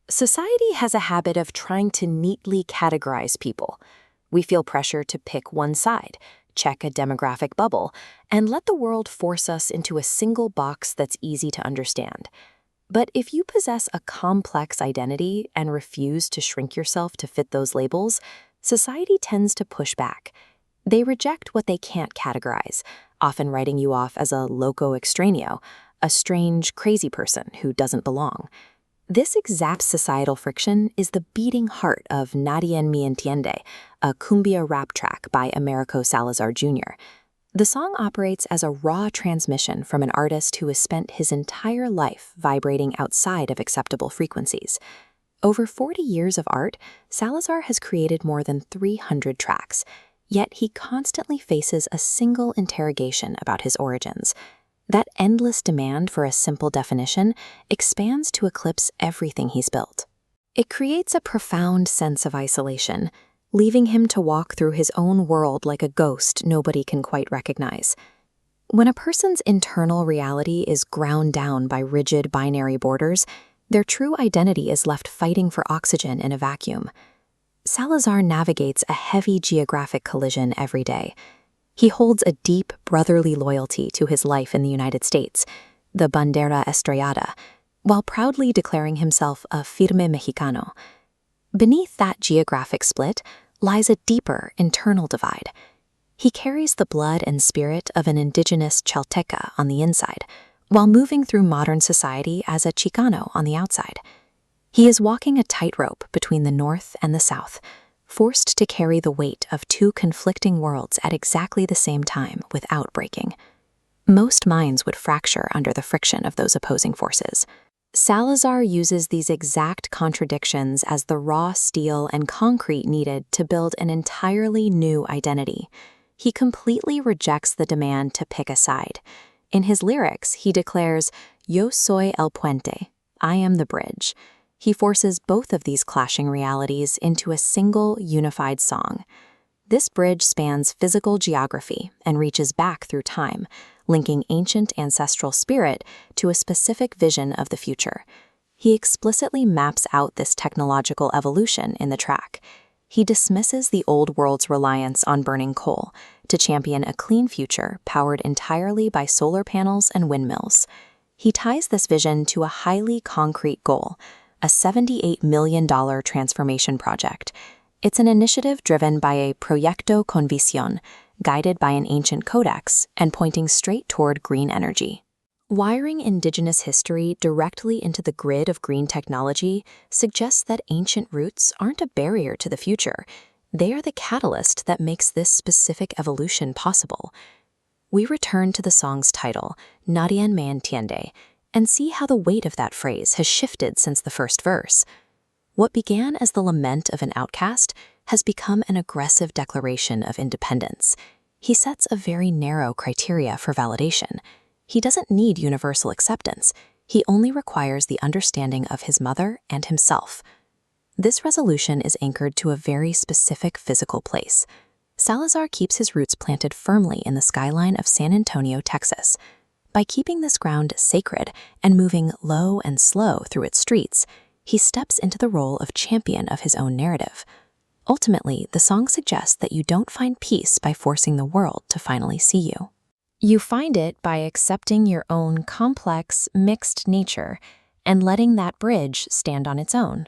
Society has a habit of trying to neatly categorize people. We feel pressure to pick one side, check a demographic bubble, and let the world force us into a single box that's easy to understand. But if you possess a complex identity and refuse to shrink yourself to fit those labels, society tends to push back. They reject what they can't categorize, often writing you off as a loco extraño, a strange, crazy person who doesn't belong. This exact societal friction is the beating heart of Nadien Me Entiende, a cumbia rap track by Americo Salazar Jr. The song operates as a raw transmission from an artist who has spent his entire life vibrating outside of acceptable frequencies. Over 40 years of art, Salazar has created more than 300 tracks, yet he constantly faces a single interrogation about his origins. That endless demand for a simple definition expands to eclipse everything he's built. It creates a profound sense of isolation, leaving him to walk through his own world like a ghost nobody can quite recognize. When a person's internal reality is ground down by rigid binary borders, their true identity is left fighting for oxygen in a vacuum. Salazar navigates a heavy geographic collision every day. He holds a deep brotherly loyalty to his life in the United States, the bandera estrellada, while proudly declaring himself a firme Mexicano. Beneath that geographic split lies a deeper internal divide. He carries the blood and spirit of an indigenous Chalteca on the inside, while moving through modern society as a Chicano on the outside. He is walking a tightrope between the North and the South, forced to carry the weight of two conflicting worlds at exactly the same time without breaking. Most minds would fracture under the friction of those opposing forces. Salazar uses these exact contradictions as the raw steel and concrete needed to build an entirely new identity. He completely rejects the demand to pick a side. In his lyrics, he declares, "Yo soy el puente," I am the bridge. He forces both of these clashing realities into a single, unified song. This bridge spans physical geography and reaches back through time, linking ancient ancestral spirit to a specific vision of the future. He explicitly maps out this technological evolution in the track. He dismisses the old world's reliance on burning coal to champion a clean future powered entirely by solar panels and windmills. He ties this vision to a highly concrete goal, a $78 million transformation project. It's an initiative driven by a proyecto con visión, guided by an ancient codex and pointing straight toward green energy. Wiring indigenous history directly into the grid of green technology suggests that ancient roots aren't a barrier to the future. They are the catalyst that makes this specific evolution possible. We return to the song's title, Nadien Me Entiende, and see how the weight of that phrase has shifted since the first verse. What began as the lament of an outcast has become an aggressive declaration of independence. He sets a very narrow criteria for validation. He doesn't need universal acceptance. He only requires the understanding of his mother and himself. This resolution is anchored to a very specific physical place. Salazar keeps his roots planted firmly in the skyline of San Antonio, Texas. By keeping this ground sacred and moving low and slow through its streets, he steps into the role of champion of his own narrative. Ultimately, the song suggests that you don't find peace by forcing the world to finally see you. You find it by accepting your own complex, mixed nature and letting that bridge stand on its own.